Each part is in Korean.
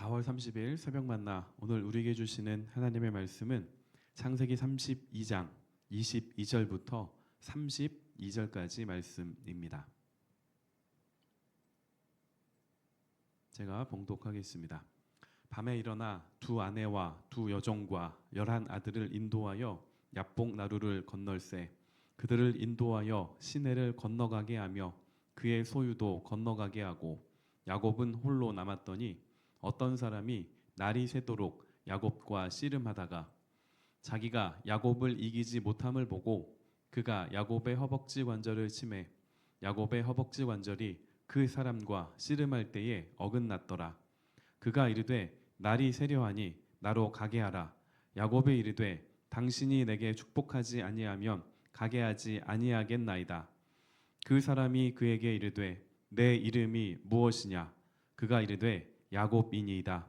4월 30일 새벽 만나 오늘 우리에게 주시는 하나님의 말씀은 창세기 32장 22절부터 32절까지 말씀입니다. 제가 봉독하겠습니다. 밤에 일어나 두 아내와 두 여종과 11 아들을 인도하여 야복 나루를 건널세 그들을 인도하여 시내를 건너가게 하며 그의 소유도 건너가게 하고 야곱은 홀로 남았더니 어떤 사람이 날이 새도록 야곱과 씨름하다가 자기가 야곱을 이기지 못함을 보고 그가 야곱의 허벅지 관절을 치매 야곱의 허벅지 관절이 그 사람과 씨름할 때에 어긋났더라. 그가 이르되 날이 새려하니 나로 가게 하라. 야곱이 이르되 당신이 내게 축복하지 아니하면 가게 하지 아니하겠나이다. 그 사람이 그에게 이르되 내 이름이 무엇이냐? 그가 이르되 야곱이니이다.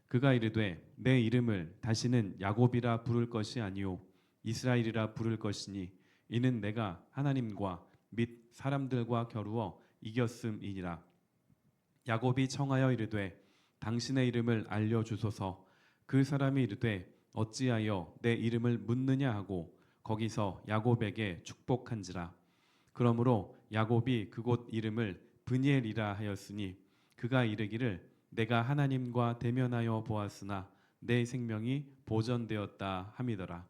그가 이르되 내 이름을 다시는 야곱이라 부를 것이 아니요 이스라엘이라 부를 것이니 이는 내가 하나님과 및 사람들과 겨루어 이겼음이니라. 야곱이 청하여 이르되 당신의 이름을 알려주소서. 그 사람이 이르되 어찌하여 내 이름을 묻느냐 하고 거기서 야곱에게 축복한지라. 그러므로 야곱이 그곳 이름을 브니엘이라 하였으니 그가 이르기를 내가 하나님과 대면하여 보았으나 내 생명이 보전되었다 함이더라.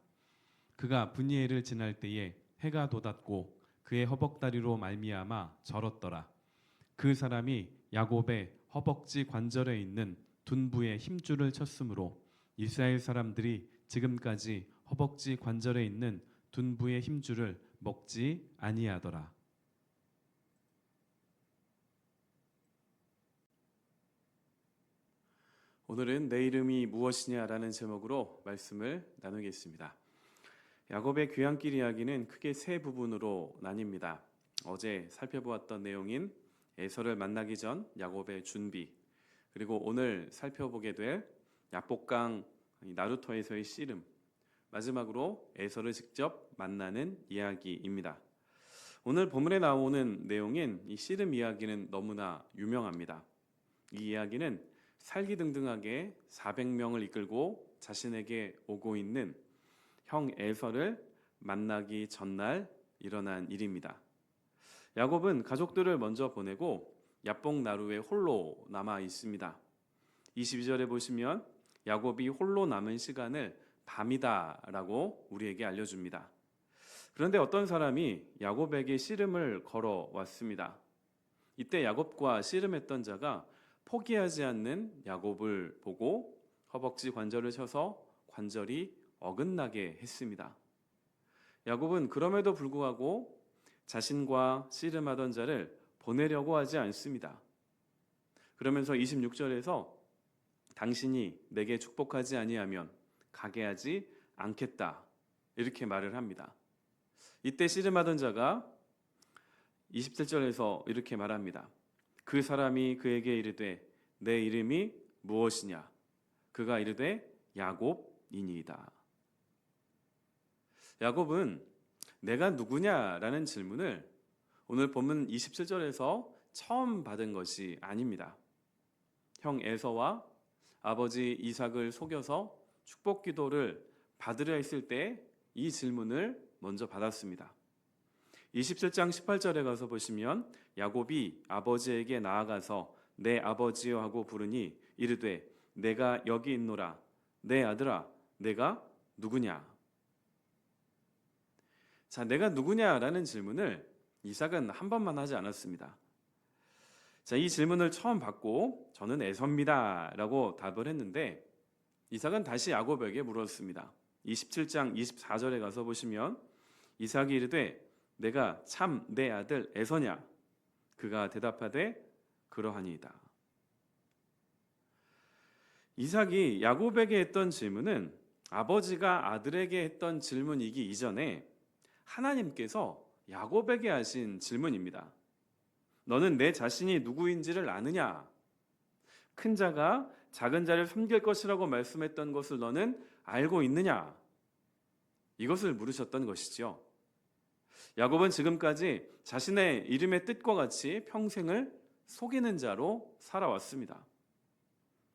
그가 브니엘을 지날 때에 해가 돋았고 그의 허벅다리로 말미암아 절었더라. 그 사람이 야곱의 허벅지 관절에 있는 둔부의 힘줄을 쳤으므로 이스라엘 사람들이 지금까지 허벅지 관절에 있는 둔부의 힘줄을 먹지 아니하더라. 오늘은 내 이름이 무엇이냐라는 제목으로 말씀을 나누겠습니다. 야곱의 귀환길 이야기는 크게 세 부분으로 나뉩니다. 어제 살펴보았던 내용인 에서를 만나기 전 야곱의 준비, 그리고 오늘 살펴보게 될 야복강 나루터에서의 씨름, 마지막으로 에서를 직접 만나는 이야기입니다. 오늘 본문에 나오는 내용인 이 씨름 이야기는 너무나 유명합니다. 이 이야기는 살기등등하게 400명을 이끌고 자신에게 오고 있는 형 에서를 만나기 전날 일어난 일입니다. 야곱은 가족들을 먼저 보내고 야복 나루에 홀로 남아 있습니다. 22절에 보시면 야곱이 홀로 남은 시간을 밤이다라고 우리에게 알려줍니다. 그런데 어떤 사람이 야곱에게 씨름을 걸어왔습니다. 이때 야곱과 씨름했던 자가 포기하지 않는 야곱을 보고 허벅지 관절을 쳐서 관절이 어긋나게 했습니다. 야곱은 그럼에도 불구하고 자신과 씨름하던 자를 보내려고 하지 않습니다. 그러면서 26절에서 당신이 내게 축복하지 아니하면 가게 하지 않겠다 이렇게 말을 합니다. 이때 씨름하던 자가 27절에서 이렇게 말합니다. 그 사람이 그에게 이르되 내 이름이 무엇이냐? 그가 이르되 야곱이니이다. 야곱은 내가 누구냐라는 질문을 오늘 본문 27절에서 처음 받은 것이 아닙니다. 형 에서와 아버지 이삭을 속여서 축복 기도를 받으려 했을 때 이 질문을 먼저 받았습니다. 27장 18절에 가서 보시면 야곱이 아버지에게 나아가서 내 아버지여 하고 부르니 이르되 내가 여기 있노라. 내 아들아 내가 누구냐? 자, 내가 누구냐라는 질문을 이삭은 한 번만 하지 않았습니다. 자, 이 질문을 처음 받고 저는 에서입니다 라고 답을 했는데 이삭은 다시 야곱에게 물었습니다. 27장 24절에 가서 보시면 이삭이 이르되 내가 참 내 아들 에서냐? 그가 대답하되 그러하니이다. 이삭이 야곱에게 했던 질문은 아버지가 아들에게 했던 질문이기 이전에 하나님께서 야곱에게 하신 질문입니다. 너는 내 자신이 누구인지를 아느냐? 큰 자가 작은 자를 섬길 것이라고 말씀했던 것을 너는 알고 있느냐? 이것을 물으셨던 것이죠. 야곱은 지금까지 자신의 이름의 뜻과 같이 평생을 속이는 자로 살아왔습니다.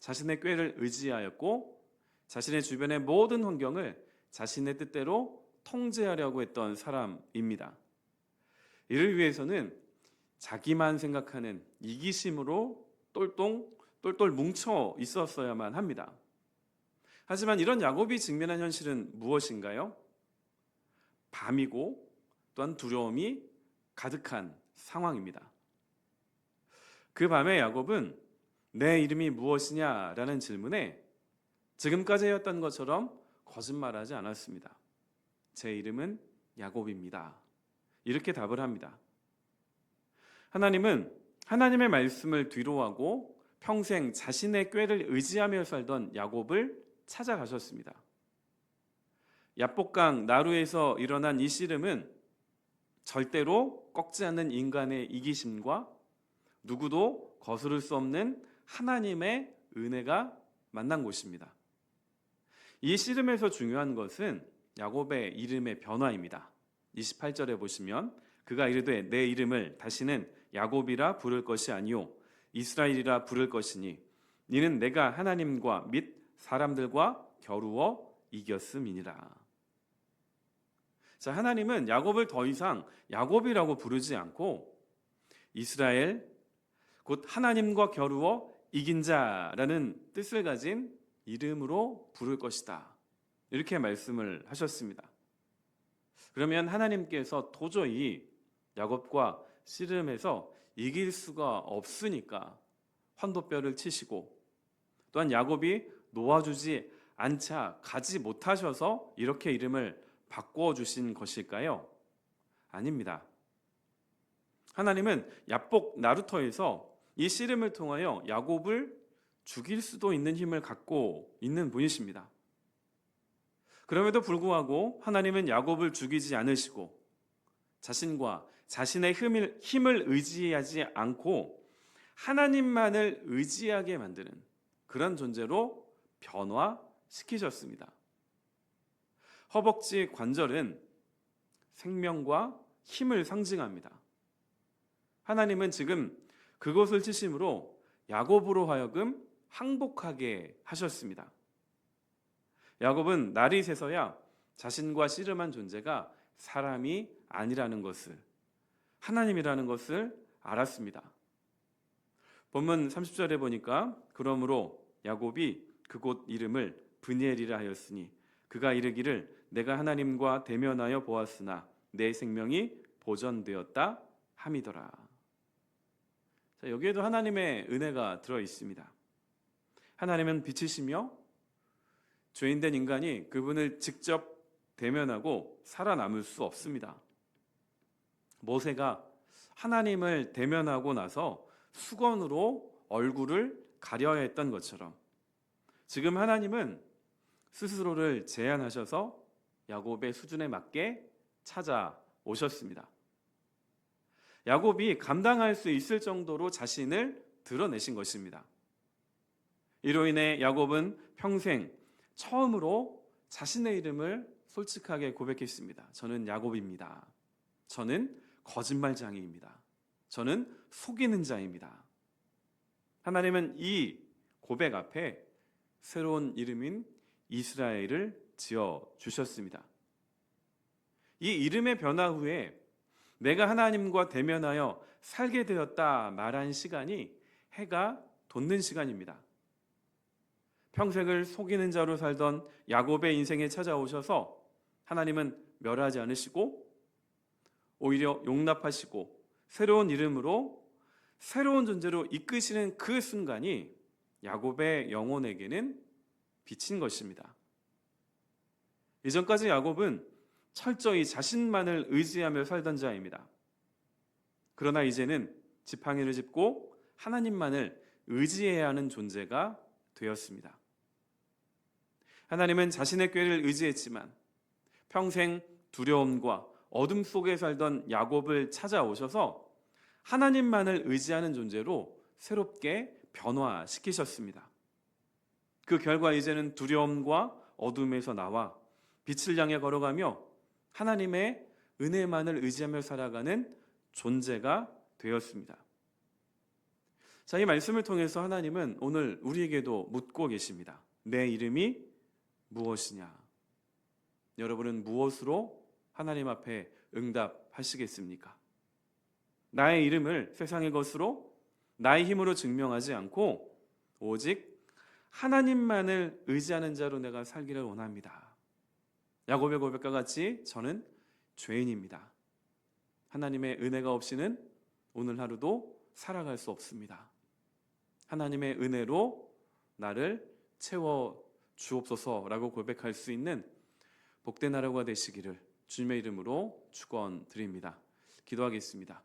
자신의 꾀를 의지하였고 자신의 주변의 모든 환경을 자신의 뜻대로 통제하려고 했던 사람입니다. 이를 위해서는 자기만 생각하는 이기심으로 똘똘 뭉쳐 있었어야만 합니다. 하지만 이런 야곱이 직면한 현실은 무엇인가요? 밤이고 또한 두려움이 가득한 상황입니다. 그 밤에 야곱은 내 이름이 무엇이냐라는 질문에 지금까지 해왔던 것처럼 거짓말하지 않았습니다. 제 이름은 야곱입니다. 이렇게 답을 합니다. 하나님은 하나님의 말씀을 뒤로하고 평생 자신의 꾀를 의지하며 살던 야곱을 찾아가셨습니다. 야복강 나루에서 일어난 이 씨름은 절대로 꺾지 않는 인간의 이기심과 누구도 거스를 수 없는 하나님의 은혜가 만난 곳입니다. 이 씨름에서 중요한 것은 야곱의 이름의 변화입니다. 28절에 보시면 그가 이르되 내 이름을 다시는 야곱이라 부를 것이 아니요 이스라엘이라 부를 것이니 이는 내가 하나님과 및 사람들과 겨루어 이겼음이니라. 자, 하나님은 야곱을 더 이상 야곱이라고 부르지 않고 이스라엘, 곧 하나님과 겨루어 이긴 자라는 뜻을 가진 이름으로 부를 것이다. 이렇게 말씀을 하셨습니다. 그러면 하나님께서 도저히 야곱과 씨름에서 이길 수가 없으니까 환도뼈를 치시고 또한 야곱이 놓아주지 않자 가지 못하셔서 이렇게 이름을 바꿔주신 것일까요? 아닙니다. 하나님은 야복 나루터에서 이 씨름을 통하여 야곱을 죽일 수도 있는 힘을 갖고 있는 분이십니다. 그럼에도 불구하고 하나님은 야곱을 죽이지 않으시고 자신과 자신의 힘을 의지하지 않고 하나님만을 의지하게 만드는 그런 존재로 변화시키셨습니다. 허벅지 관절은 생명과 힘을 상징합니다. 하나님은 지금 그것을 치심으로 야곱으로 하여금 항복하게 하셨습니다. 야곱은 날이 새서야 자신과 씨름한 존재가 사람이 아니라는 것을, 하나님이라는 것을 알았습니다. 본문 30절에 보니까 그러므로 야곱이 그곳 이름을 브니엘이라 하였으니 그가 이르기를 내가 하나님과 대면하여 보았으나 내 생명이 보전되었다 함이더라. 자, 여기에도 하나님의 은혜가 들어 있습니다. 하나님은 빛이시며 죄인된 인간이 그분을 직접 대면하고 살아남을 수 없습니다. 모세가 하나님을 대면하고 나서 수건으로 얼굴을 가려야 했던 것처럼 지금 하나님은 스스로를 제한하셔서 야곱의 수준에 맞게 찾아오셨습니다. 야곱이 감당할 수 있을 정도로 자신을 드러내신 것입니다. 이로 인해 야곱은 평생 처음으로 자신의 이름을 솔직하게 고백했습니다. 저는 야곱입니다. 저는 거짓말장애입니다. 저는 속이는 자입니다. 하나님은 이 고백 앞에 새로운 이름인 이스라엘을 지어주셨습니다. 이 이름의 변화 후에 내가 하나님과 대면하여 살게 되었다 말한 시간이 해가 돋는 시간입니다. 평생을 속이는 자로 살던 야곱의 인생에 찾아오셔서 하나님은 멸하지 않으시고 오히려 용납하시고 새로운 이름으로 새로운 존재로 이끄시는 그 순간이 야곱의 영혼에게는 비친 것입니다. 이전까지 야곱은 철저히 자신만을 의지하며 살던 자입니다. 그러나 이제는 지팡이를 짚고 하나님만을 의지해야 하는 존재가 되었습니다. 하나님은 자신의 꾀를 의지했지만 평생 두려움과 어둠 속에 살던 야곱을 찾아오셔서 하나님만을 의지하는 존재로 새롭게 변화시키셨습니다. 그 결과 이제는 두려움과 어둠에서 나와 빛을 향해 걸어가며 하나님의 은혜만을 의지하며 살아가는 존재가 되었습니다. 자, 이 말씀을 통해서 하나님은 오늘 우리에게도 묻고 계십니다. 내 이름이 무엇이냐? 여러분은 무엇으로 하나님 앞에 응답하시겠습니까? 나의 이름을 세상의 것으로 나의 힘으로 증명하지 않고 오직 하나님만을 의지하는 자로 내가 살기를 원합니다. 야곱의 고백과 같이 저는 죄인입니다. 하나님의 은혜가 없이는 오늘 하루도 살아갈 수 없습니다. 하나님의 은혜로 나를 채워 주옵소서라고 고백할 수 있는 복된 하루가 되시기를 주님의 이름으로 축원드립니다. 기도하겠습니다.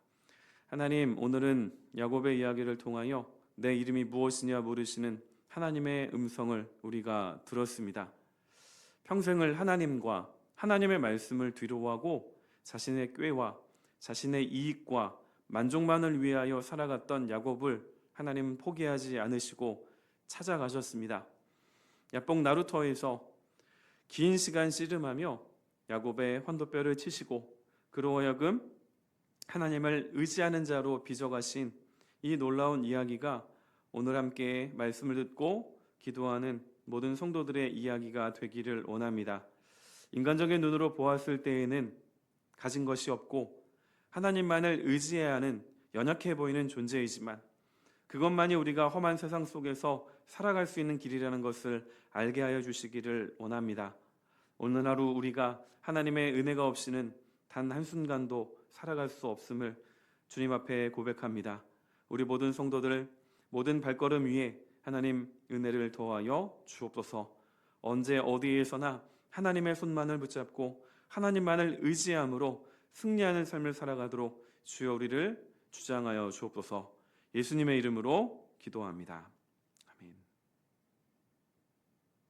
하나님, 오늘은 야곱의 이야기를 통하여 내 이름이 무엇이냐 물으시는 하나님의 음성을 우리가 들었습니다. 평생을 하나님과 하나님의 말씀을 뒤로하고 자신의 꾀와 자신의 이익과 만족만을 위하여 살아갔던 야곱을 하나님 포기하지 않으시고 찾아가셨습니다. 야뽕 나루터에서 긴 시간 씨름하며 야곱의 환도뼈를 치시고 그로 하여금 하나님을 의지하는 자로 빚어가신 이 놀라운 이야기가 오늘 함께 말씀을 듣고 기도하는 모든 성도들의 이야기가 되기를 원합니다. 인간적인 눈으로 보았을 때에는 가진 것이 없고 하나님만을 의지해야 하는 연약해 보이는 존재이지만 그것만이 우리가 험한 세상 속에서 살아갈 수 있는 길이라는 것을 알게 하여 주시기를 원합니다. 오늘 하루 우리가 하나님의 은혜가 없이는 단 한순간도 살아갈 수 없음을 주님 앞에 고백합니다. 우리 모든 성도들 모든 발걸음 위에 하나님 은혜를 더하여 주옵소서. 언제 어디에서나 하나님의 손만을 붙잡고 하나님만을 의지함으로 승리하는 삶을 살아가도록 주여 우리를 주장하여 주옵소서. 예수님의 이름으로 기도합니다.